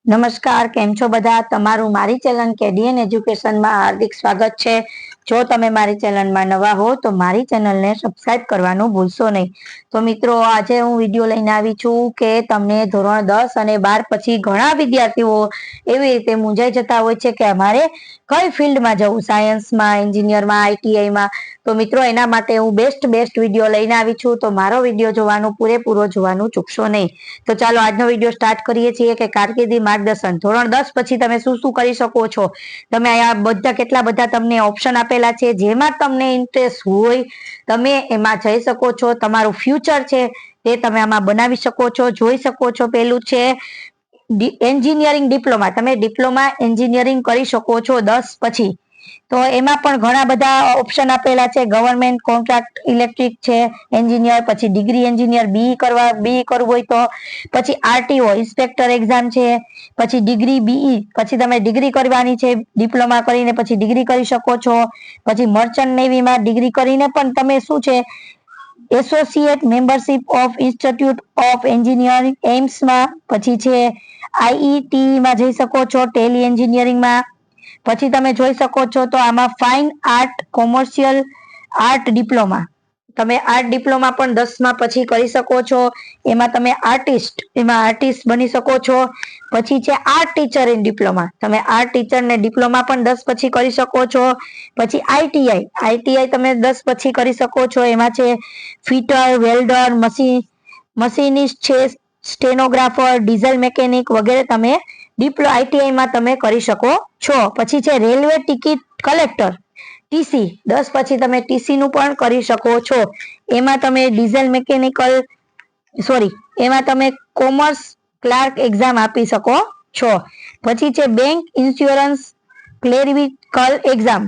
નમસ્કાર, કેમ છો બધા? તમારું મારી ચેનલ કેડીએન એજ્યુકેશનમાં હાર્દિક સ્વાગત છે। જો તમે મારી ચેનલમાં નવા હો તો મારી ચેનલને સબસ્ક્રાઇબ કરવાનું ભૂલશો નહીં। તો મિત્રો, આજે હું વિડીયો લઈને આવી છું કે તમને ધોરણ 10 અને 12 પછી ઘણા વિદ્યાર્થીઓ એવી રીતે મૂંઝાઈ જતા હોય છે કે અમારે કઈ ફિલ્ડમાં જવું, સાયન્સમાં, એન્જિનિયરમાં, આઈટીઆઈમાં। તો મિત્રો, એના માટે હું બેસ્ટ વિડીયો લઈને આવી છું, તો મારો વિડીયો જોવાનું પૂરેપૂરો જોવાનું ચૂકશો નહીં। તો ચાલો આજનો વિડીયો સ્ટાર્ટ કરીએ છીએ કે કારકિર્દી માર્ગદર્શન ધોરણ 10 પછી તમે શું શું કરી શકો છો। તમે અહીંયા બધા કેટલા બધા તમને ઓપ્શન આપેલા છે, જેમાં તમને ઇન્ટરેસ્ટ હોય તમે એમાં જઈ શકો છો। તમારું ફ્યુચર છે તે તમે આમાં બનાવી શકો છો, જોઈ શકો છો। પેલું છે એન્જિનિયરિંગ ડિપ્લોમા, તમે ડિપ્લોમા એન્જિનિયરિંગ કરી શકો છો 10 પછી। તો એમાં પણ ઘણા બધા ઓપ્શન આપેલા છે। ગવર્મેન્ટ કોન્ટ્રાક્ટ ઇલેક્ટ્રિક છે એન્જિનિયર, પછી ડિગ્રી એન્જિનિયર બી કરવું હોય તો, પછી આરટીઓ ઇન્સ્પેક્ટર એક્ઝામ છે, પછી ડિગ્રી બીઈ, પછી તમે ડિગ્રી કરવાની છે, ડિપ્લોમા કરીને પછી ડિગ્રી કરી શકો છો। પછી મર્ચન્ટ નેવીમાં ડિગ્રી કરીને પણ તમે શું છે associate membership of institute of engineering એમ્સમાં, પછી છે આઈઈટી માં જઈ શકો છો, ટેલી એન્જિનિયરિંગમાં। પછી તમે જોઈ શકો છો તો આમાં fine art commercial art diploma, તમે આર્ટ ડિપ્લોમા પણ 10 પછી કરી શકો છો। એમાં તમે આર્ટિસ્ટ બની શકો છો। પછી છે આર્ટ ટીચર ઇન ડિપ્લોમા, તમે આર્ટ ટીચર ને ડિપ્લોમા પણ 10 પછી કરી શકો છો। પછી આઈટીઆઈ તમે 10 પછી કરી શકો છો। એમાં છે ફિટર, વેલ્ડર, મશીનિસ્ટ છે, સ્ટેનોગ્રાફર, ડીઝલ મેકેનિક વગેરે તમે આઈટીઆઈ માં તમે કરી શકો છો। પછી છે રેલવે ટિકિટ કલેક્ટર ટીસી, 10 પછી તમે ટીસી નું પણ કરી શકો છો। એમાં તમે એમાં તમે કોમર્સ ક્લાર્ક એક્ઝામ આપી શકો છો। પછી છે બેંક ઇન્સ્યોરન્સ ક્લેરિકલ એક્ઝામ,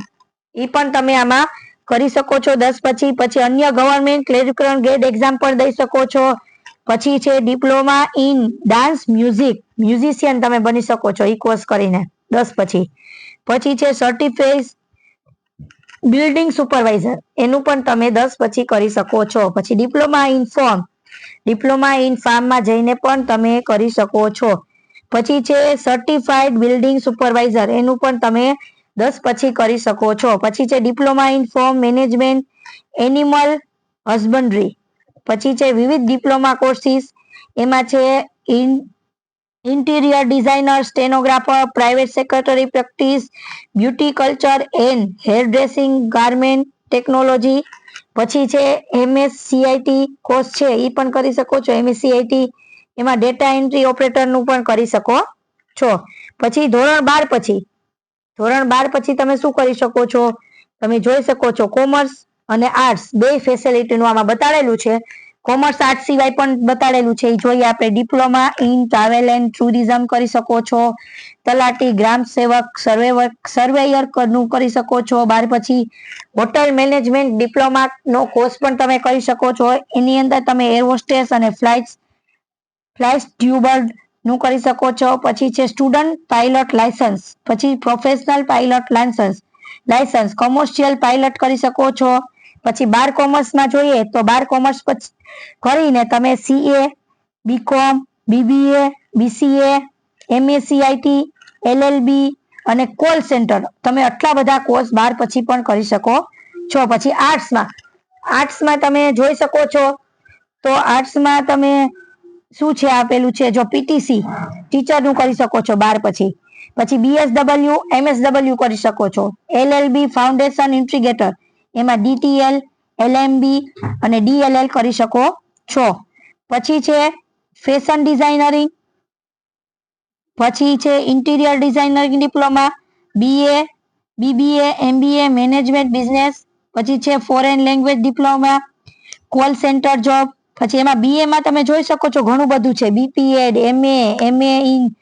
એ પણ તમે આમાં કરી શકો છો 10 પછી। પછી અન્ય ગવર્મેન્ટ ક્લેરિકલ ગ્રેડ એક્ઝામ પણ દઈ શકો છો। પછી છે ડિપ્લોમા ઇન ડાન્સ મ્યુઝિશિયન તમે બની શકો છો ઈ કોર્સ કરીને 10 પછી। પછી છે સર્ટિફાઈડ બિલ્ડિંગ સુપરવાઇઝર, એનું પણ તમે 10 પછી કરી શકો છો। પછી ડિપ્લોમા ઇન ફાર્મમાં જઈને પણ તમે કરી શકો છો। પછી છે સર્ટિફાઈડ બિલ્ડિંગ સુપરવાઇઝર, એનું પણ તમે 10 પછી કરી શકો છો। પછી છે diploma in farm management animal husbandry. પછી છે વિવિધ ડિપ્લોમા કોર્સિસ, એમાં છે interior designer, stenographer, private secretary practice, beauty culture and hair dressing, garment technology. પછી છે એમએસસીઆઈટી કોર્સ છે એ પણ કરી શકો છો, એમએસસીઆઈટી એમાં ડેટા એન્ટ્રી ઓપરેટર નું પણ કરી શકો છો। પછી ધોરણ 12 પછી તમે શું કરી શકો છો, તમે જોઈ શકો છો કોમર્સ અને આર્ટ્સ બે ફેસિલિટી નું આમાં બતાડેલું છે। કોમર્સ આર્ટ્સ સિવાય પણ બતાડેલું છે, એ જોઈએ આપણે। Diploma in travel and tourism કરી શકો છો, તલાટી, ગ્રામ સેવક, સર્વેયર નું કરી શકો છો। 12 પછી હોટલ મેનેજમેન્ટ ડિપ્લોમા નો કોર્સ પણ તમે કરી શકો છો, એની અંદર તમે એર હોસ્ટેસ અને ફ્લાઇટ સ્ટુઅર્ડ નું કરી શકો છો। પછી છે સ્ટુડન્ટ પાયલટ લાયસન્સ, પછી professional pilot licence, commercial pilot કરી શકો છો। પછી 12 કોમર્સમાં જોઈએ તો 12 કોમર્સ કરીને તમે CA, BCom, BBA, BCA, MSCIT, LLB અને કોલ સેન્ટર, તમે આટલા બધા કોર્સ 12 પછી પણ કરી શકો છો। પછી આર્ટ્સમાં તમે જોઈ શકો છો તો આર્ટ્સમાં તમે શું છે આપેલું છે, જો પીટીસી ટીચર નું કરી શકો છો 12 પછી। પછી બીએસડબલ્યુ, એમએસડબલ્યુ કરી શકો છો, એલએલબી ફાઉન્ડેશન ઇન્ટિગ્રેટર, એમાં ડીટીએલ, એલએમબી અને ડીએલએલ કરી શકો છો। પછી છે ફેશન ડિઝાઇનરિંગ, પછી છે interior designing diploma, BA, BBA, MBA management business, પછી છે foreign language diploma, call centre job. પછી એમાં બીએ માં તમે જોઈ શકો છો ઘણું બધું છે, બીપીએડ, એમએ ઇન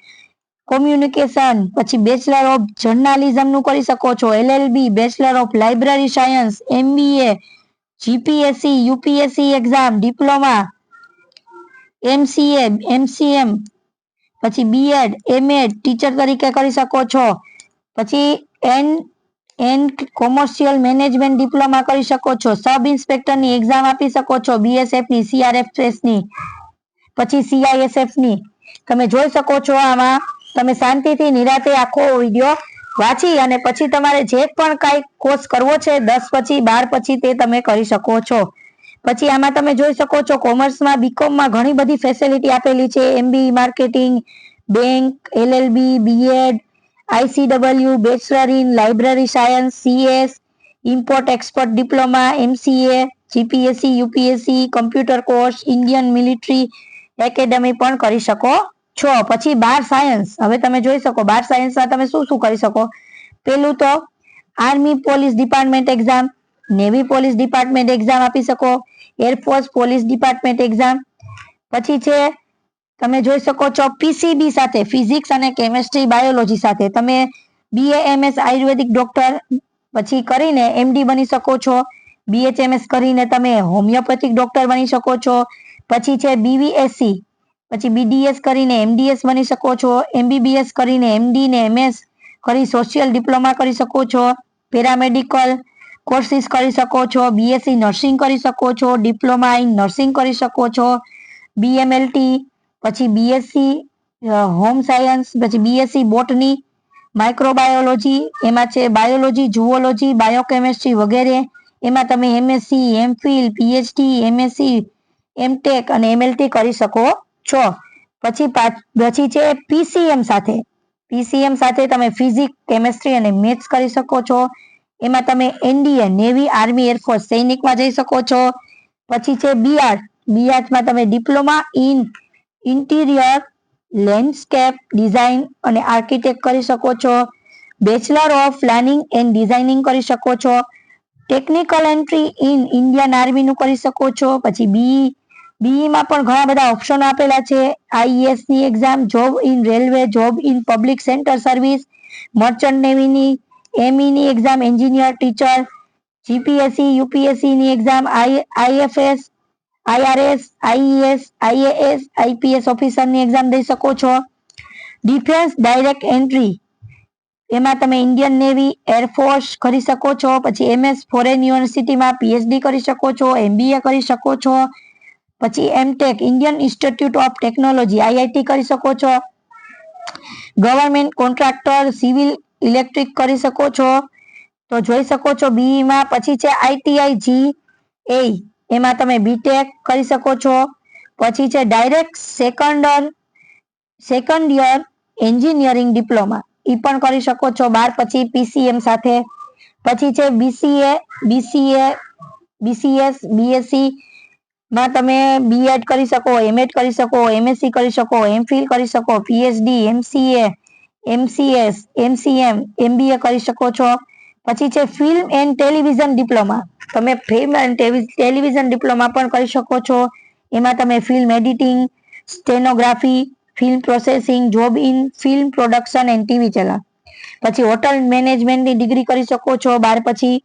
કોમ્યુનિકેશન, પછી બેચલર ઓફ જર્નાલિઝમ નું કરી શકો છો, LLB, bachelor of library science, MBA, GPSC, UPSC exam, diploma, MCA, MCM, પછી બીએડ, એમએડ ટીચર તરીકે કરી શકો છો। પછી કોમર્શિયલ મેનેજમેન્ટ ડિપ્લોમા કરી શકો છો, સબ ઇન્સ્પેક્ટરની એક્ઝામ આપી શકો છો, બીએસએફ ની, સીઆરએફએસ ની, પછી સીઆઈએસએફ ની, તમે જોઈ શકો છો આમાં તમે શાંતિથી નિરાતે આખો વિડીયો વાંચી અને પછી તમારે જે પણ કાંઈ કોર્સ કરવો છે 10 પછી 12 પછી તે તમે કરી શકો છો. પછી આમાં તમે જોઈ શકો છો કોમર્સમાં બીકોમમાં ઘણી બધી ફેસિલિટી આપેલી છે. MBE marketing, bank, LLB, BEd, ICW, bachelor in library science, CS, import export diploma, MCA, GPSC, UPSC, computer course, Indian military academy પણ કરી શકો છો. પછી 12 સાયન્સ, હવે તમે જોઈ શકો 12 સાયન્સમાં તમે શું શું કરી શકો. પેલું તો army police department exam, navy police department exam આપી શકો, એરફોર્સ પોલીસ ડિપાર્ટમેન્ટ એક્ઝામ. પછી છે તમે જોઈ શકો છો PCB સાથે ફિઝિક્સ અને કેમેસ્ટ્રી બાયોલોજી સાથે તમે BAMS આયુર્વેદિક ડોક્ટર પછી કરીને MD બની શકો છો. BHMS કરીને તમે હોમિયોપેથિક ડોક્ટર બની શકો છો. પછી છે BVSC, પછી BDS કરીને MDS બની શકો છો. MBBS કરીને MD ને MS કરી સોશિયલ ડિપ્લોમા કરી શકો છો. પેરામેડિકલ કોર્સિસ કરી શકો છો. BSc નર્સિંગ કરી શકો છો. ડિપ્લોમા ઇન નર્સિંગ કરી શકો છો. BMLT, પછી BSc હોમ સાયન્સ, પછી BSc બોટની, માઇક્રોબાયોલોજી, એમાં છે બાયોલોજી, ઝુઓલોજી, બાયોકેમિસ્ટ્રી વગેરે. એમાં તમે MSc, MPhil, PhD, MSc, MTech અને MLT કરી શકો છો. પછી છે PCM સાથે તમે ફિઝિક્સ, કેમેસ્ટ્રી અને મેથ્સ કરી શકો છો. એમાં તમે NDA નેવી, આર્મી, એરફોર્સ સૈનિકમાં જઈ શકો છો. પછી છે BArts તમે diploma in interior landscape design અને આર્કિટેક્ટ કરી શકો છો. Bachelor of planning and designing કરી શકો છો. ટેકનિકલ એન્ટ્રી ઇન ઇન્ડિયન આર્મીનું કરી શકો છો. પછી બીઈમાં પણ ઘણા બધા ઓપ્શન આપેલા છે. IAS ની exam, job in railway, job in public sector service, merchant નેવીની, ME ની exam, engineer, teacher, GPSC, UPSC ની એક્ઝામ, IFS, IRS, IES, IAS, IPS ઓફિસરની એક્ઝામ દઈ શકો છો. ડિફેન્સ ડાયરેક્ટ એન્ટ્રી, એમાં તમે ઇન્ડિયન નેવી, એરફોર્સ કરી શકો છો. પછી MS ફોરેન યુનિવર્સિટીમાં PhD કરી શકો છો. MBA કરી શકો છો. પછી MTech Indian institute of technology IIT કરી શકો છો. ગવર્મેન્ટ કોન્ટ્રાક્ટર સિવિલ ઇલેક્ટ્રિક કરી શકો છો. તો જોઈ શકો છો બીઈમાં. પછી છે ITI GA, એમાં તમે BTech કરી શકો છો. પછી છે direct second year engineering diploma, એ પણ કરી શકો છો 12 પછી PCM સાથે. પછી છે BCS, BSc માં તમે BEd કરી શકો, MEd કરી શકો, MSc કરી શકો, MPhil કરી શકો, PhD, MCA, MCS, MCM, MBA કરી શકો છો. પછી છે ફિલ્મ એન્ડ ટેલિવિઝન ડિપ્લોમા, તમે ફિલ્મ એન્ડ ટેલિવિઝન ડિપ્લોમા પણ કરી શકો છો. એમાં તમે film editing, stenography, film processing, job in film production and TV channel. પછી હોટલ મેનેજમેન્ટની ડિગ્રી કરી શકો છો 12 પછી.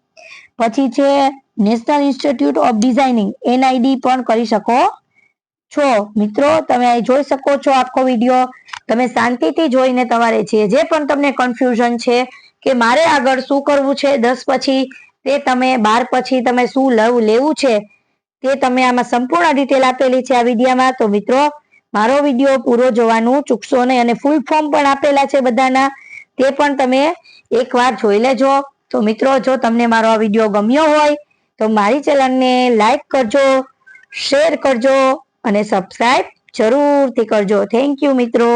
પછી છે national institute of designing NID પણ કરી શકો છો. મિત્રો તમે અહીં જોઈ શકો છો આખો વિડીયો. તમે શાંતિથી જોઈને તમારે જે પણ તમને કન્ફ્યુઝન છે કે મારે આગળ શું કરવું છે 10 પછી, તે તમે 12 પછી તમે શું લેવું છે તે તમે આમાં સંપૂર્ણ ડિટેલ આપેલી છે આ વિડીયોમાં. તો મિત્રો મારો વિડીયો પૂરો જોવાનું ચૂકશો નહીં અને ફૂલ ફોર્મ પણ આપેલા છે બધાના, તે પણ તમે એકવાર જોઈ લેજો. તો મિત્રો જો તમને મારો આ વિડીયો ગમ્યો હોય તો મારી ચેનલને લાઈક કરજો, શેર કરજો અને સબસ્ક્રાઇબ જરૂરથી કરજો. થેન્ક યુ મિત્રો.